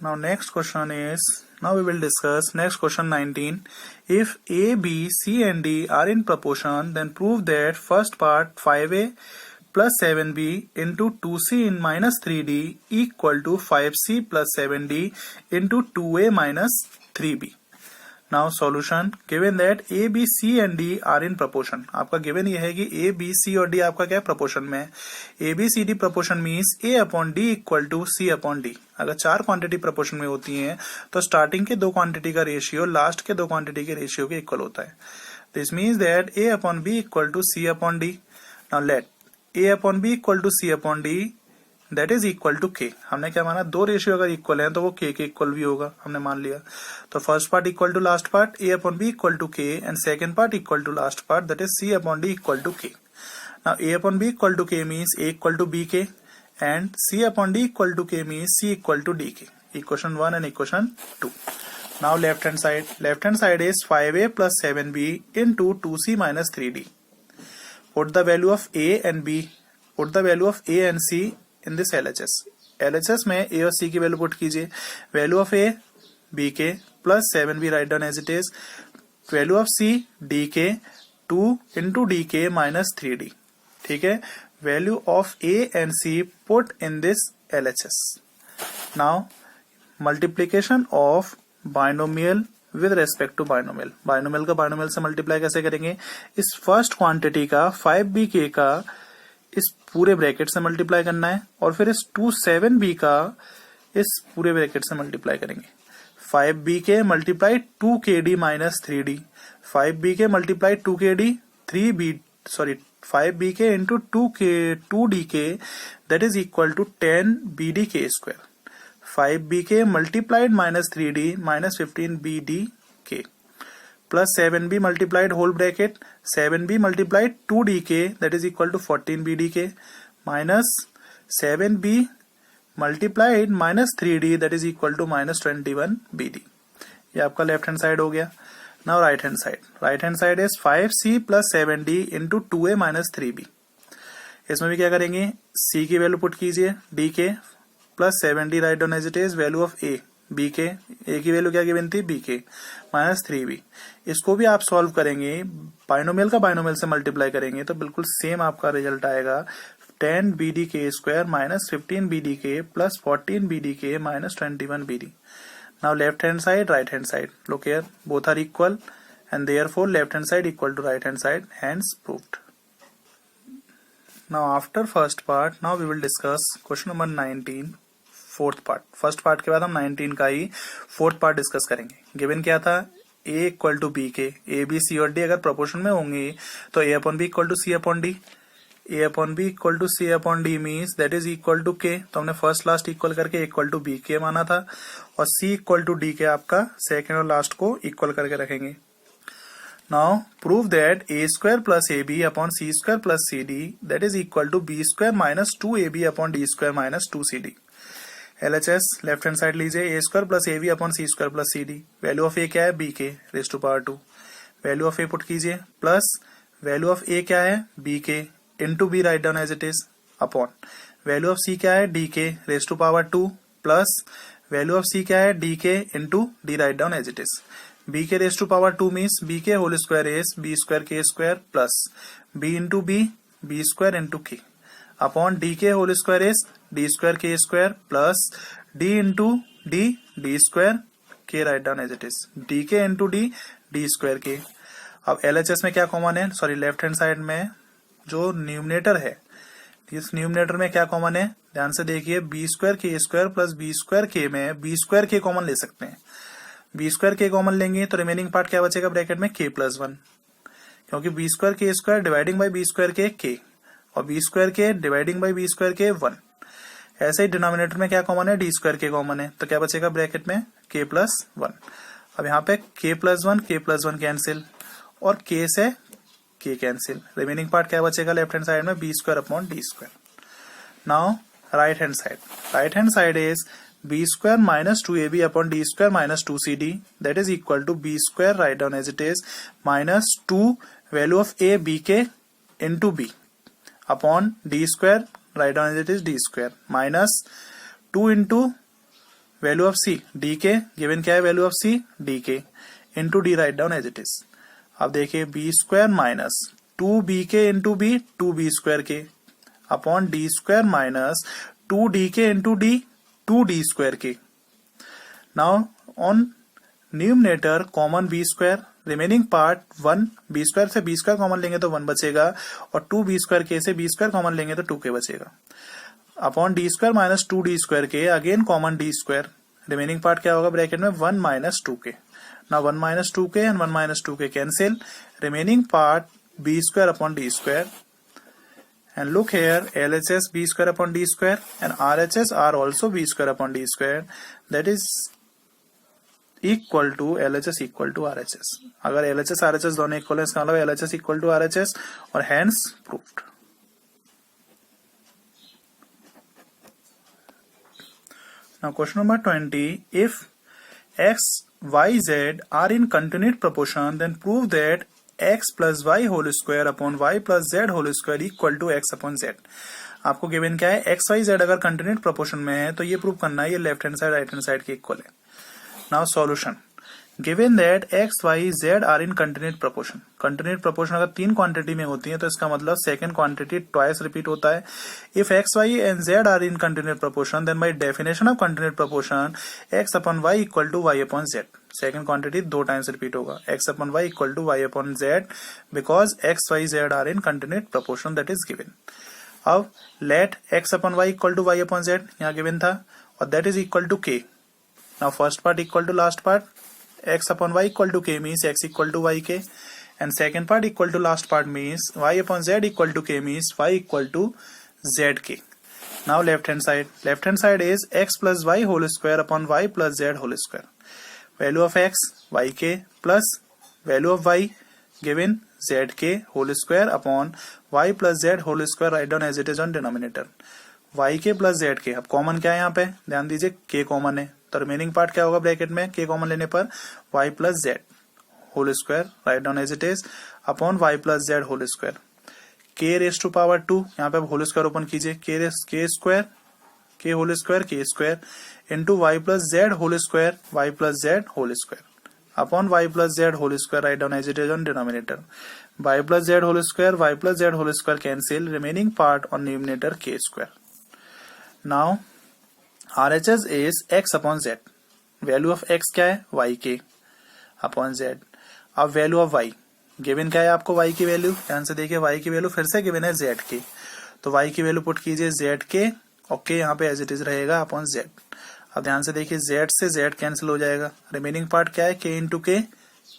Now next question is, now we will discuss next question 19. If A, B, C and D are in proportion, then prove that first part 5A plus 7B into 2C in minus 3D equal to 5C plus 7D into 2A minus 3B. Now solution, given that A, B, C and D are in proportion. आपका given ये है कि A, B, C और D आपका क्या है proportion में है. A, B, C, D proportion means A upon D equal to C upon D. अगर चार क्वांटिटी proportion में होती हैं तो स्टार्टिंग के दो क्वांटिटी का रेशियो लास्ट के दो क्वांटिटी के रेशियो के इक्वल होता है. This means that A upon B equal to C upon D. Now let A upon B equal to C upon D that is equal to K. हमने क्या माना, दो रेशियो अगर इक्वल है तो वो के इक्वल भी होगा, हमने मान लिया. तो first part equal to last part, a upon B equal to k, and second part equal to last part that is c upon d equal to k. Now a upon B equal to k means a equal to B k, and c upon d equal to k means c equal to d k. Equation 1 and equation 2. Now left hand side is 5a plus 7b into 2c minus 3d. Put the value of a and b, put the value of a and c in this LHS में a और c की value put कीजिए. Value of a b K plus 7b write down as it is. Value of c d के 2 into D के minus 3d. ठीक है. Value of a and c put in this LHS. Now multiplication of binomial with respect to binomial. Binomial का binomial से multiply कैसे करेंगे. इस first quantity का 5bk का इस पूरे ब्रैकेट से मल्टीप्लाई करना है और फिर इस 27b का इस पूरे ब्रैकेट से मल्टीप्लाई करेंगे. 5bk multiply 2kd minus 3d. 5bk multiply 2kd 5bk into 2dk that is equal to 10bdk square. 5bk multiplied minus 3d minus 15bdk plus 7b multiplied whole bracket 7b multiplied 2dk that is equal to 14bdk minus 7b multiplied minus 3d that is equal to minus 21bd. ये आपका left hand side हो गया. Now right hand side is 5c plus 7d into 2a minus 3b. इसमें भी क्या करेंगे, c की value put कीजिए d K plus 7d write down as it is. Value of a b K, a की value क्या given थी b K minus 3b. इसको भी आप सॉल्व करेंगे, बाइनोमियल का बाइनोमियल से मल्टीप्लाई करेंगे तो बिल्कुल सेम आपका रिजल्ट आएगा. 10bdk square minus 15bdk plus 14bdk minus 21bd. Now left hand side right hand side, look here, both are equal and therefore left hand side equal to right hand side, hence proved. Now after first part, now we will discuss question number 19 fourth part. First part के बाद हम 19 का ही fourth part discuss करेंगे. Given क्या था, a equal to B के. A B C और डी अगर प्रोपोर्शन में होंगे तो a upon B equal to C upon D. a upon B equal to C upon D means that is equal to K. तो हमने first last equal करके equal to B K माना था, और c इक्वल टू डी के आपका second और last को इक्वल करके रखेंगे. Now prove that a square plus a b upon c square plus c d that is equal to b square minus 2ab upon D square minus 2cd. LHS left hand side लीजिए, a square plus a b upon c square plus c d. Value of a क्या है, b k raise to power 2. Value of a put कीजिए plus value of a क्या है b k into b write down as it is upon value of c क्या है d k raise to power 2 plus value of c क्या है d के into D write down as it is. B k raise to power 2 means b k whole square is b square के square plus b into b square into k upon d k whole square is d square के square plus D into D square K write down as it is. D के into D square K. अब LHS में क्या common है, sorry left hand side में जो numerator है, इस न्यूमरेटर में क्या कॉमन है, ध्यान से देखिए. बी स्क्वायर के स्क्वायर प्लस बी स्क्वायर के में बी स्क्वायर के कॉमन ले सकते हैं. बी स्क्वायर के कॉमन लेंगे तो रिमेनिंग पार्ट क्या बचेगा ब्रैकेट में, के प्लस 1, क्योंकि बी स्क्वायर के square dividing by B square K और B square K dividing by B square K 1. ऐसे ही डिनोमिनेटर में क्या कॉमन है, डी स्क्वायर के कॉमन है, तो क्या बचेगा ब्रैकेट में के प्लस 1. अब यहाँ पे के प्लस 1 कैंसिल और के से के कैंसिल. रिमेनिंग पार्ट क्या बचेगा लेफ्ट हैंड साइड में, b square upon D square. Now right hand side is b square minus 2ab upon D square minus 2cd that is equal to b square write down as it is minus 2 value of A B k into b upon D square write down as it is d square minus 2 into value of c D k, given क्या है value of c D के, into D write down as it is. अब देखिए B square minus 2bk into B 2b² K upon D square minus 2dk into D 2d² K. Now on numerator common b², remaining part 1, b² से b² common लेंगे तो 1 बचेगा और 2b² के से b² common लेंगे तो 2k बचेगा, अपॉन d² माइनस 2d² के, again common d², remaining part क्या होगा ब्रैकेट में 1 minus 2k। Now 1 minus 2k and 1 minus 2k cancel, remaining part b² upon d², and look here LHS b² upon d² and RHS are also b² upon d², that is equal to LHS equal to RHS। अगर LHS RHS दोनों equal है इसका मतलब LHS equal to RHS और hence proved। Now question number 20, if x, y, z are in continued proportion then prove that x plus y whole square upon y plus z whole square equal to x upon z। आपको given क्या है x y z अगर कंटिन्यूट proportion में है तो ये prove करना है ये left hand side right hand side के इक्वल है। Now solution, given that x y z are in continued proportion, continued proportion अगर 3 क्वांटिटी में होती है तो इसका मतलब सेकंड क्वांटिटी ट्वाइस रिपीट होता है। If x y and z are in continued proportion then by definition of continued proportion x upon y equal to y upon z, second quantity 2 times repeat होगा, x upon y equal to y upon z because x y z are in continued proportion that is given. अब let x upon y equal to y upon z यहाँ given था और that is equal to k। Now first part equal to last part, x upon y equal to k means x equal to yk, and second part equal to last part means y upon z equal to k means y equal to zk। Now left hand side is x plus y whole square upon y plus z whole square, value of x yk plus value of y given zk whole square upon y plus z whole square, write down as it is on denominator, yk plus zk। अब common क्या है यहाँ पे ध्यान दीजिए k common है तो remaining part क्या होगा ब्रैकेट में k कॉमन लेने पर y plus z whole square, write down as it is, upon y plus z whole square, k raise to power 2 यहाँ पे होल स्क्वायर ओपन कीजिए, k square k whole square k square into y plus z whole square y plus z whole square upon y plus z whole square, write down as it is on denominator, y plus z whole square y plus z whole square cancel, remaining part on numerator k square. Now RHS is x upon z, value of x क्या है yk upon z। अब value of y given क्या है आपको y की value, ध्यान से देखिए y की वैल्यू फिर से गिवन है z के, तो y की वैल्यू पुट कीजिए z के और k यहाँ पे एज इट इज रहेगा अपॉन z। अब ध्यान से देखिए z से z कैंसिल हो जाएगा, रिमेनिंग पार्ट क्या है k into k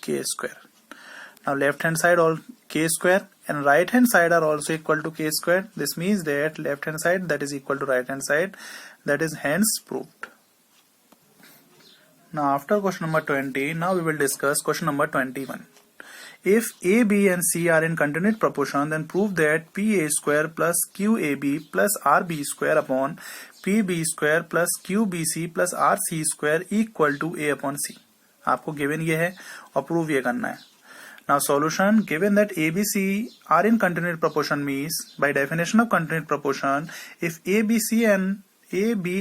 square. Now left hand side all k square and right hand side are also equal to k square, this means that left hand side that is equal to right hand side, that is hence proved। Now after question number 20, now we will discuss question number 21, if a b and c are in continued proportion then prove that pa square plus qab plus rb square upon pb square plus qbc plus rc square equal to a upon c। आपको given ये है और prove ये करना है। Now solution, given that A, B, C are in continued proportion means by definition of continued proportion, if A, B,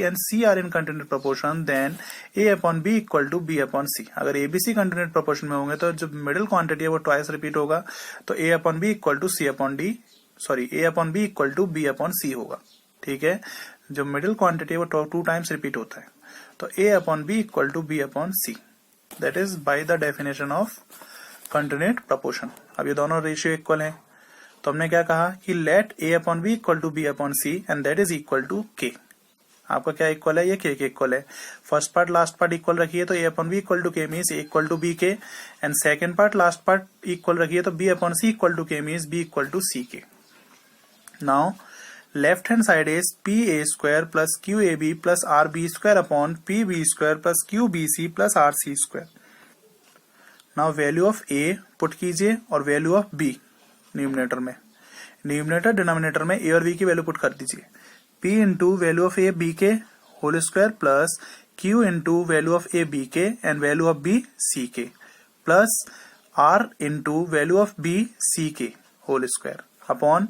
and C are in continued proportion then A upon B equal to B upon C। अगर A, B, C continued proportion में होंगे तो जो middle quantity है वो twice repeat होगा तो A upon B equal to C upon D, A upon B equal to B upon C होगा, ठीक है। जो मिडिल क्वांटिटी है वो 2 टाइम्स रिपीट होता है तो A upon B equal to B upon C, that is by the definition of continued proportion. अब ये दोनों रेशियो इक्वल है तो हमने क्या कहा कि let a upon b equal to b upon c and that is equal to k। आपका क्या इक्वल है, ये k के इक्वल है। First part last part equal रखिए तो a upon b equal to k means a equal to b k, and second part last part equal रखिए तो b upon c equal to k means b equal to c k। Now left hand side is pa square plus qab plus rb square upon pb square plus qbc plus rc square. Now value of a put कीजिए और value of b numerator में, numerator denominator में a और b की value put कर दीजिए, p into value of a b K whole square plus q into value of a b K and value of b c K plus r into value of b c K whole square upon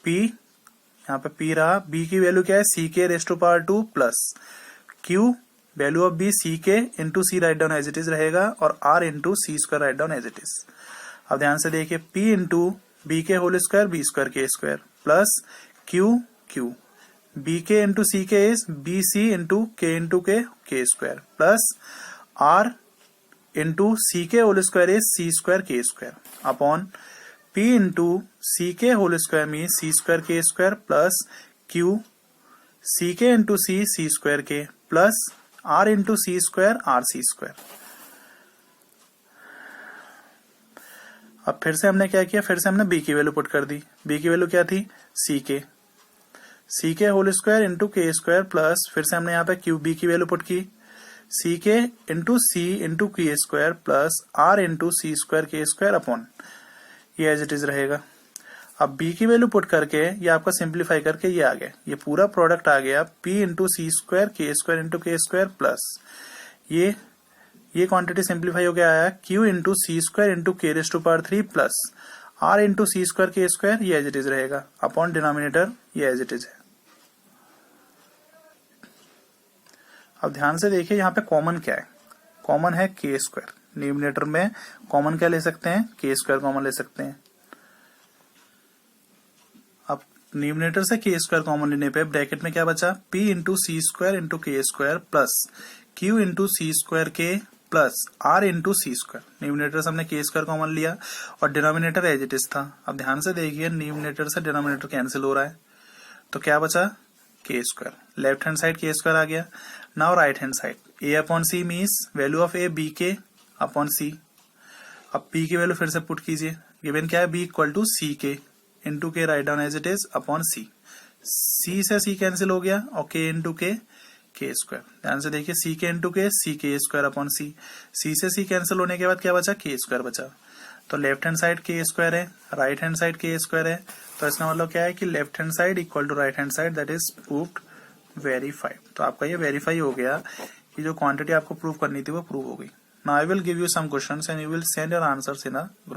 p, यहाँ पे p रहा, b की value क्या है c k raise to power 2 plus q value of b c के into c write down as it is रहेगा और r into C square write down as it is. अब ध्यान से देखिए p into b k whole square b square के square plus q q b k into C k is b c into के square plus are into सी के whole square is C square के square upon P into सी के whole square mean C square के square plus Q C के into C square K plus are into C square R C square. अब फिर से हमने क्या किया, फिर से हमने बी की वैल्यू पुट कर दी। बी की वैल्यू क्या थी, सी के होल स्क्वायर इंटू के स्क्वायर प्लस फिर से हमने यहाँ पे क्यू बी की वैल्यू पुट की सी के इंटू के square plus are into C square के स्क्वायर अपॉन ये एज इट इज रहेगा। अब बी की वैल्यू पुट करके ये आपका सिंप्लीफाई करके ये आ गया, ये पूरा प्रोडक्ट आ गया पी इंटू सी स्क्वायर इंटू के स्क्वायर प्लस ये क्वांटिटी सिंप्लीफाई हो गया आया Q into C square into K raise to power 3 plus are into C square के स्क्वायर ये एज इट इज रहेगा अपॉन डिनोमिनेटर ये एज इट इज है। अब ध्यान से देखिए यहाँ पे कॉमन क्या है, कॉमन है के स्क्वायर। डिनोमिनेटर में कॉमन क्या ले सकते हैं, के स्क्वायर कॉमन ले सकते हैं। अब डिनोमिनेटर से के स्क्वायर कॉमन लेने पे ब्रैकेट में क्या बचा, पी इंटू सी स्क्वायर इंटू के square plus Q into C square K plus are into C square. Denominator से हमने के स्क्वायर कॉमन लिया और डिनोमिनेटर एज इट इज था। अब ध्यान से देखिए डिनोमिनेटर से डिनोमिनेटर कैंसिल हो रहा है तो क्या बचा, K square. Left hand side K square आ गया। Now right hand side A upon C means value of A B K upon C. अब पी की वैल्यू फिर से पुट कीजिए, गिवन क्या है बी इक्वल टू सी के into k write down as it is upon c. C से c cancel हो गया और के इंटू के स्क्वायर। ध्यान से देखिए सी के इंटू के स्क्वायर अपॉन सी से सी कैंसिल होने के बाद क्या बचा, के स्क्वायर बचा। तो left hand side K square है, right hand side K square है, तो इसका मतलब क्या है कि left hand side equal to right hand side, that is proved verified. तो आपका ये वेरीफाई हो गया कि जो क्वांटिटी आपको प्रूव करनी थी वो प्रूव हो गई। Now I will give you some questions and you will send your answers in a group.